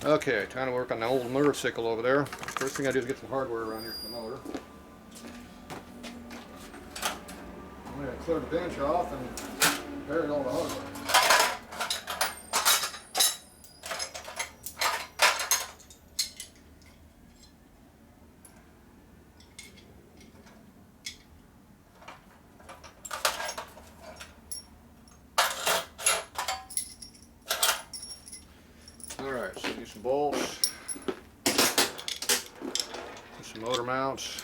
Okay, time to work on the old motorcycle over there. First thing I do is get some hardware around here for the motor. I'm going to clear the bench off and bury all the hardware. Alright, so do some bolts, some motor mounts,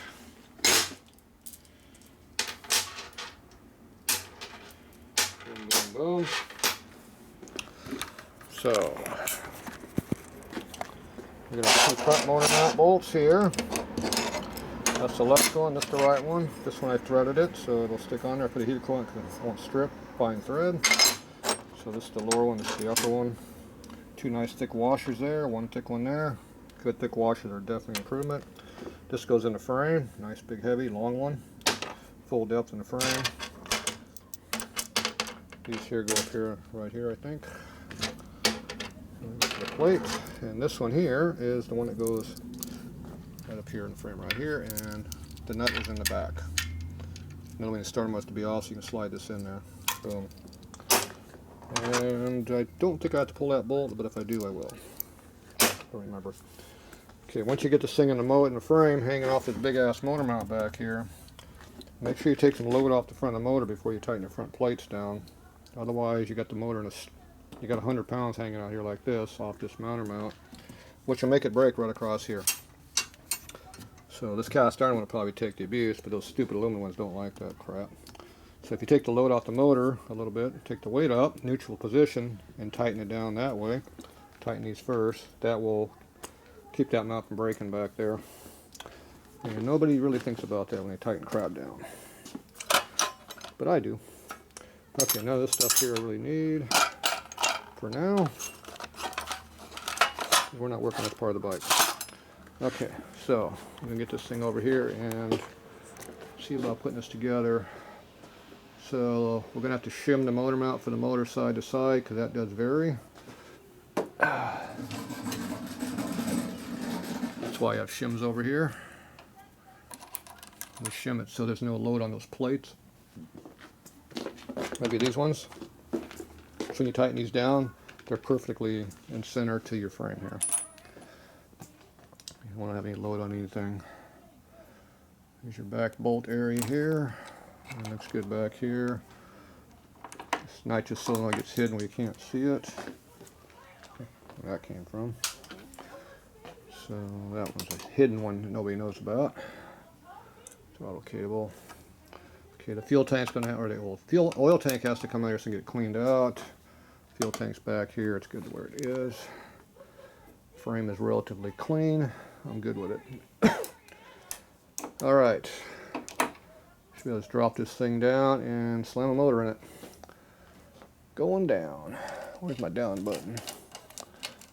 boom, boom, boom. So, we're going to put front motor mount bolts here. That's the left one, that's the right one. This one I threaded it so it'll stick on there. I put a heater coil in because it won't strip, fine thread. So this is the lower one, this is the upper one. Two nice thick washers there, one thick one there. Good thick washers are definitely an improvement. This goes in the frame, nice big heavy long one. Full depth in the frame. These here go up here, right here I think. The plate. And this one here is the one that goes right up here in the frame right here, and the nut is in the back. Middle the starter must be off so you can slide this in there. Boom. And I don't think I have to pull that bolt, but if I do I will. Don't remember. Okay, once you get this thing in the frame hanging off this big ass motor mount back here, make sure you take some load off the front of the motor before you tighten the front plates down. Otherwise you got the motor in you got 100 pounds hanging out here like this off this motor mount, which will make it break right across here. So this cast iron one will probably take the abuse, but those stupid aluminum ones don't like that crap. So if you take the load off the motor a little bit, take the weight up, neutral position, and tighten it down that way. Tighten these first. That will keep that mount from breaking back there. And nobody really thinks about that when they tighten crap down. But I do. Okay, none of this stuff here I really need for now. We're not working as part of the bike. Okay, so I'm going to get this thing over here and see about putting this together. So we're going to have to shim the motor mount for the motor side to side because that does vary. That's why I have shims over here. We shim it so there's no load on those plates. Maybe these ones. So when you tighten these down, they're perfectly in center to your frame here. You don't want to have any load on anything. Here's your back bolt area here. It looks good back here. This nitrous solenoid gets hidden where you can't see it. Where that came from. So that one's a hidden one that nobody knows about. Throttle cable. Okay, the fuel tank's gonna have, or the oil tank has to come out here so get it cleaned out. Fuel tank's back here. It's good where it is. Frame is relatively clean. I'm good with it. All right. Should be able to drop this thing down and slam a motor in it. Going down. Where's my down button?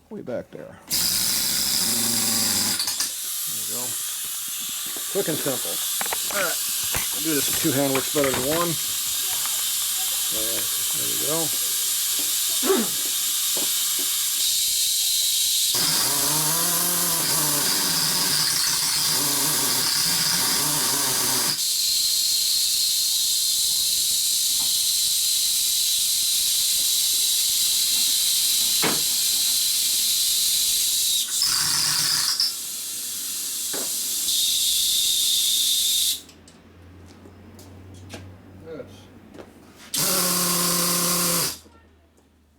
Way back there. There we go. Quick and simple. All right. I'll do this with two hand works better than one. So there we go.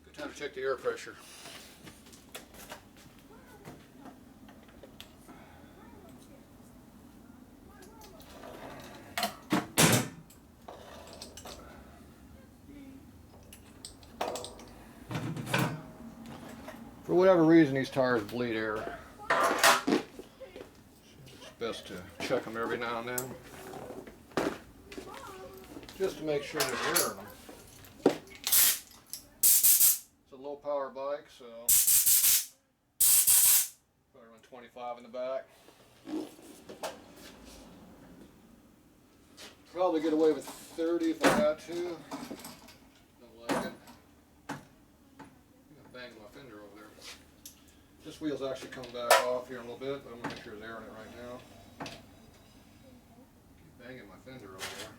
Good time to check the air pressure. For whatever reason, these tires bleed air. It's best to check them every now and then, just to make sure there's air in them. It's a low power bike, so probably run 25 in the back. Probably get away with 30 if I had to. Don't like it. I'm gonna bang my fender over there. This wheel's actually coming back off here in a little bit, but I'm going to make sure there's air in it right now. Keep banging my fender over there.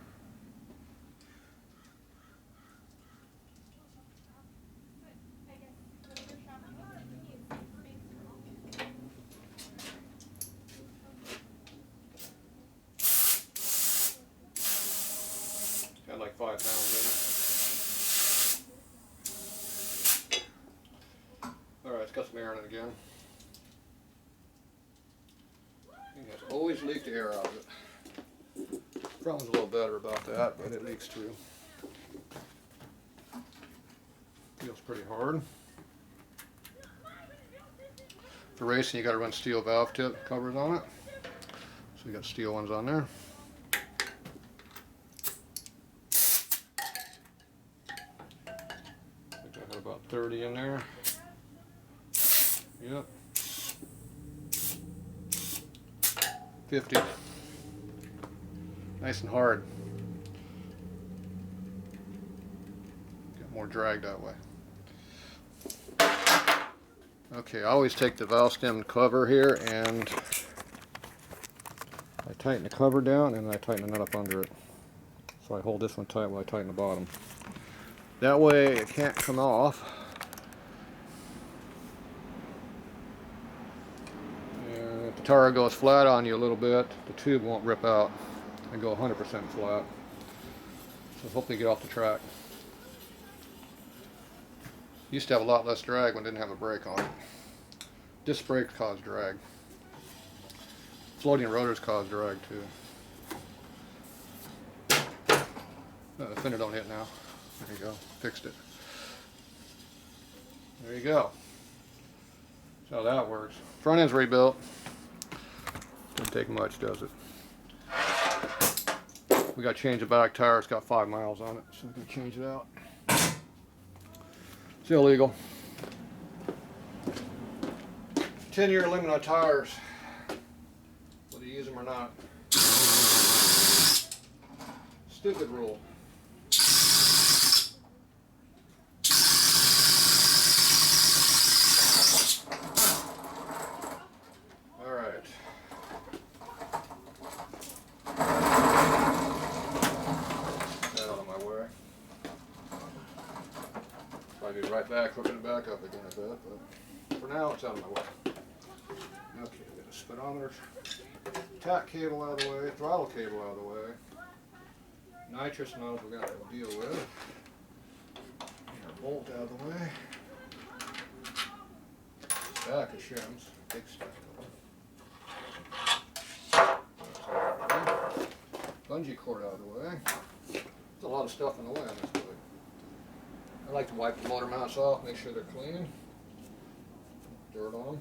Got like 5 pounds in it. Alright, it's got some air in it again. It has always leaked air out of it. Front one's a little better about that, but it leaks too. Feels pretty hard. For racing, you got to run steel valve tip covers on it. So you got steel ones on there. I think I had about 30 in there. Yep. 50. Nice and hard. Get more drag that way. Okay, I always take the valve stem cover here and I tighten the cover down and I tighten the nut up under it. So I hold this one tight while I tighten the bottom. That way it can't come off. And if the tire goes flat on you a little bit, the tube won't rip out and go 100% flat. So hopefully get off the track. Used to have a lot less drag when it didn't have a brake on it. Disc brakes cause drag. Floating rotors cause drag too. The fender don't hit now. There you go, fixed it. There you go. That's how that works. Front end's rebuilt. Doesn't take much, does it? We got to change the back tire. It's got 5 miles on it, so we can change it out. It's illegal. 10-year limit on tires, whether you use them or not. Stupid rule. All right. Get out of my way. Probably be right back, hooking it back up again a bit, but for now it's out of my way. Okay, we got the speedometer, tack cable out of the way, throttle cable out of the way, nitrous nozzle we're going to deal with, and our bolt out of the way, stack of shims, big stack of them, bungee cord out of the way. There's a lot of stuff in the way on this boy. I like to wipe the motor mounts off, make sure they're clean, dirt on them.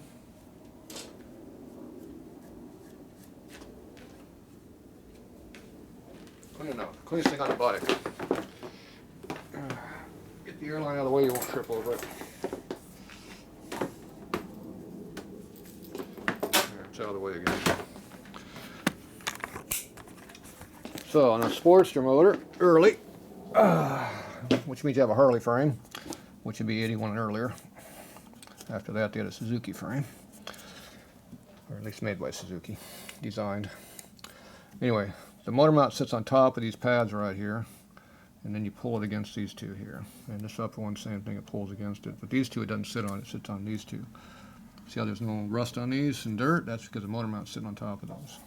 Clean it up. Cleanest thing on the bike. Get the airline out of the way, you won't trip over it. There, it's out of the way again. So on a Sportster motor, early, which means you have a Harley frame, which would be 81 and earlier. After that, they had a Suzuki frame, or at least made by Suzuki, designed. Anyway. The motor mount sits on top of these pads right here, and then you pull it against these two here. And this upper one, same thing, it pulls against it. But these two, it doesn't sit on, it sits on these two. See how there's no rust on these and dirt? That's because the motor mount's sitting on top of those.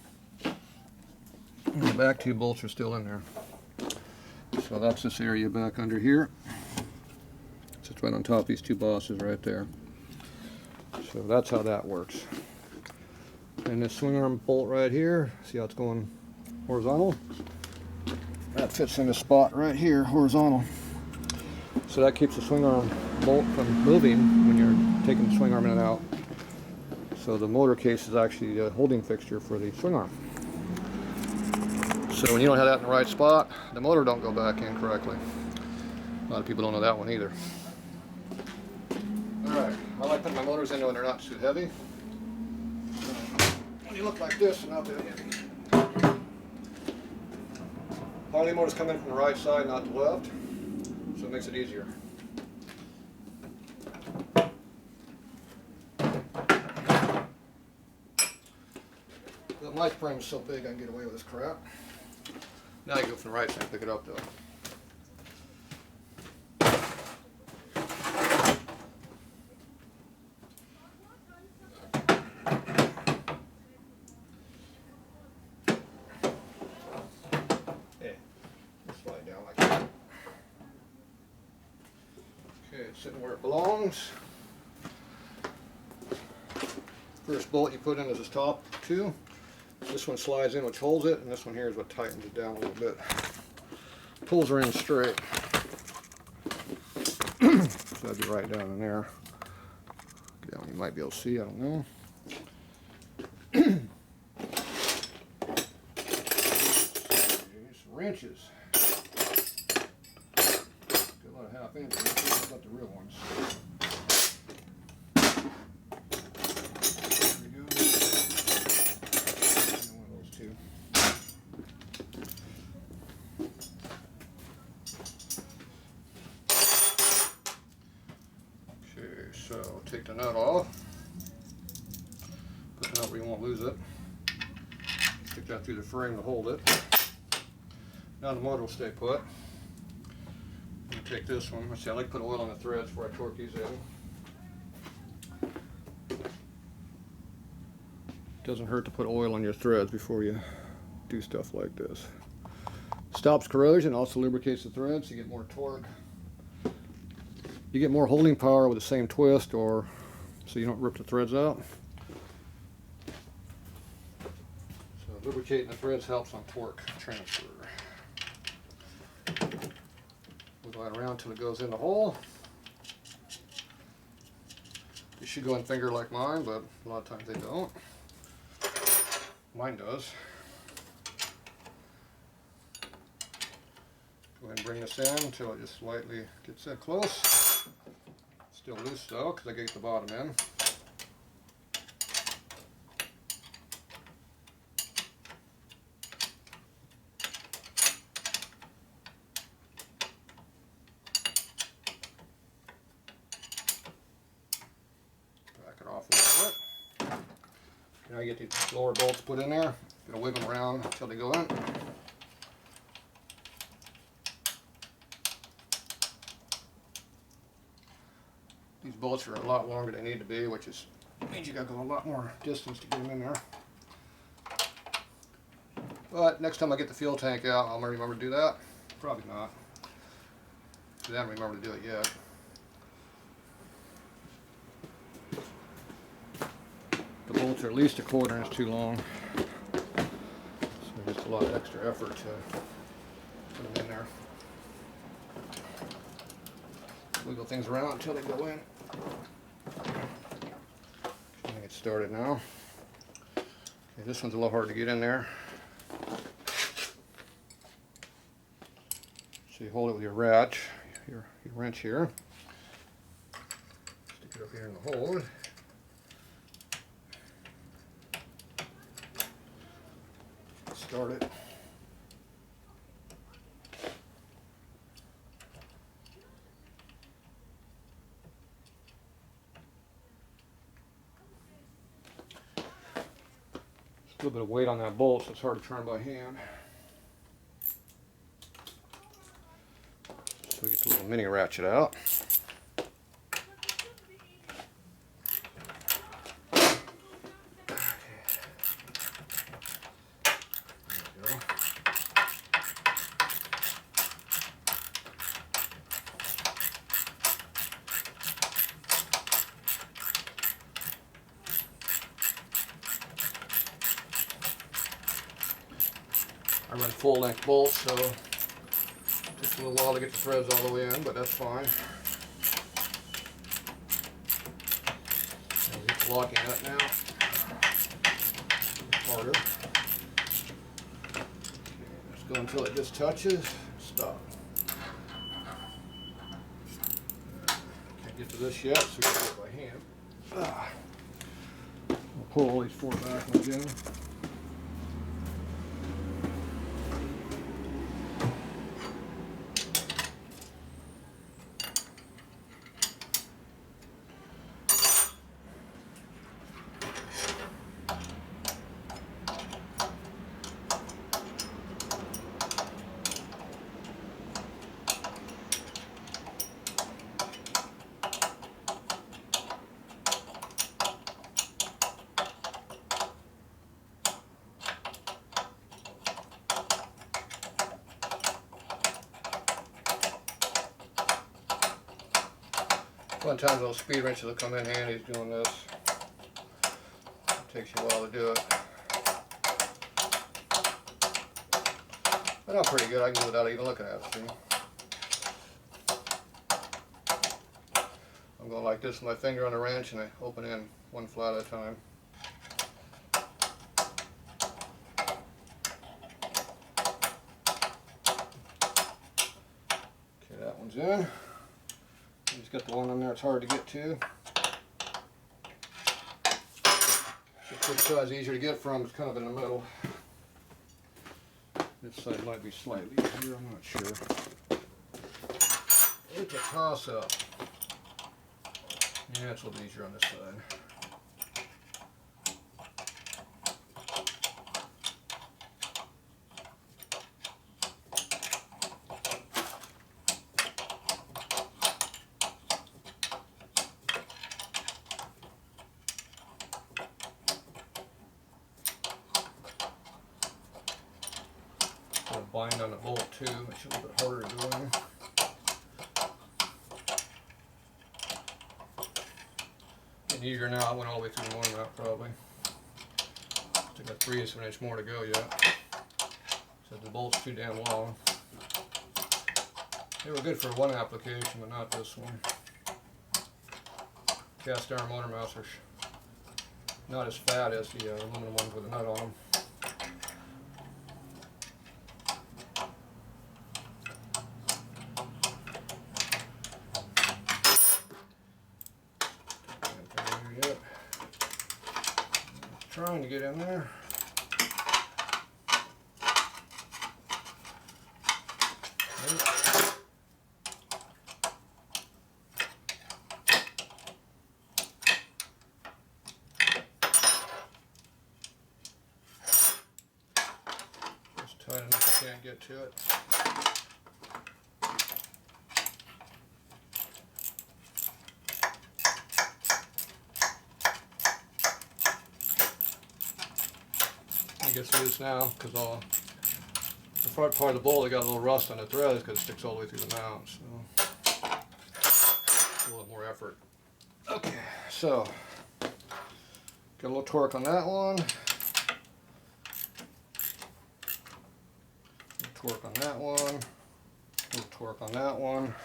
And the back two bolts are still in there. So that's this area back under here. It sits right on top of these two bosses right there. So that's how that works. And this swing arm bolt right here, see how it's going horizontal? That fits in the spot right here, horizontal. So that keeps the swing arm bolt from moving when you're taking the swing arm in and out. So the motor case is actually a holding fixture for the swing arm. So when you don't have that in the right spot, the motor don't go back in correctly. A lot of people don't know that one either. Alright, I like putting my motors in when they're not too heavy. When you look like this, they're not that heavy. Harley motors come in from the right side, not the left, so it makes it easier. But my frame's so big I can get away with this crap. Now you go from the right side and pick it up though. Slide down like that. Okay, it's sitting where it belongs. First bolt you put in is this top two. This one slides in, which holds it, and this one here is what tightens it down a little bit. Pulls her in straight. So that'd be right down in there. Yeah, you might be able to see, I don't know. Wrenches. Got a lot of half-inch wrenches, not the real ones. There we go. One of those two. Okay, so take the nut off. Put the nut where you won't lose it. Stick that through the frame to hold it. Now the motor will stay put. I'm going to take this one. See, I like to put oil on the threads before I torque these in. Doesn't hurt to put oil on your threads before you do stuff like this. Stops corrosion, also lubricates the threads, so you get more torque. You get more holding power with the same twist, or so you don't rip the threads out. So lubricating the threads helps on torque transfer. Wiggle that around until it goes in the hole. You should go in finger like mine, but a lot of times they don't. Mine does. Go ahead and bring this in until it just slightly gets in close. Still loose though, because I get the bottom in. Now you get these lower bolts put in there. Gonna wiggle them around until they go in. These bolts are a lot longer than they need to be, which means you gotta go a lot more distance to get them in there. But next time I get the fuel tank out, I'll remember to do that. Probably not. I haven't remembered to do it yet. The bolts are at least 1/4 inch too long, so just a lot of extra effort to put them in there. Wiggle things around until they go in. Okay, get started now. Okay, this one's a little hard to get in there. So you hold it with your wrench, your wrench here. Stick it up here in the hole. Start it. Just a little bit of weight on that bolt, so it's hard to turn by hand. So we get the little mini ratchet out. I run full length bolts, so it takes a little while to get the threads all the way in, but that's fine. I'll get the locking nut now. Harder. Okay, let's go until it just touches. Stop. Can't get to this yet, so we can do it by hand. I'll pull all these 4 back again. A lot of times those speed wrenches will come in handy doing this. It takes you a while to do it. But I'm pretty good. I can do it without even looking at it, see? I'm going like this with my finger on the wrench and I open in one flat at a time. Okay, that one's in. Just got the one on there, it's hard to get to. It's a good size, easier to get from, it's kind of in the middle. This side might be slightly easier, I'm not sure. It's a toss up. Yeah, it's a little easier on this side. Bind on the bolt too, makes it a little bit harder to go in. Getting easier now, I went all the way through the morning out probably. Still got 3/8 of an inch more to go yet. So the bolt's too damn long. They were good for one application, but not this one. Cast iron motor mounts are not as fat as the aluminum ones with a nut on them. Trying to get in there. Just tight enough I can't get to it. It gets loose now because the front part of the bolt, got a little rust on the threads because it sticks all the way through the mount. So a little more effort. Okay, so got a little torque on that one. A little torque on that one. A little torque on that one.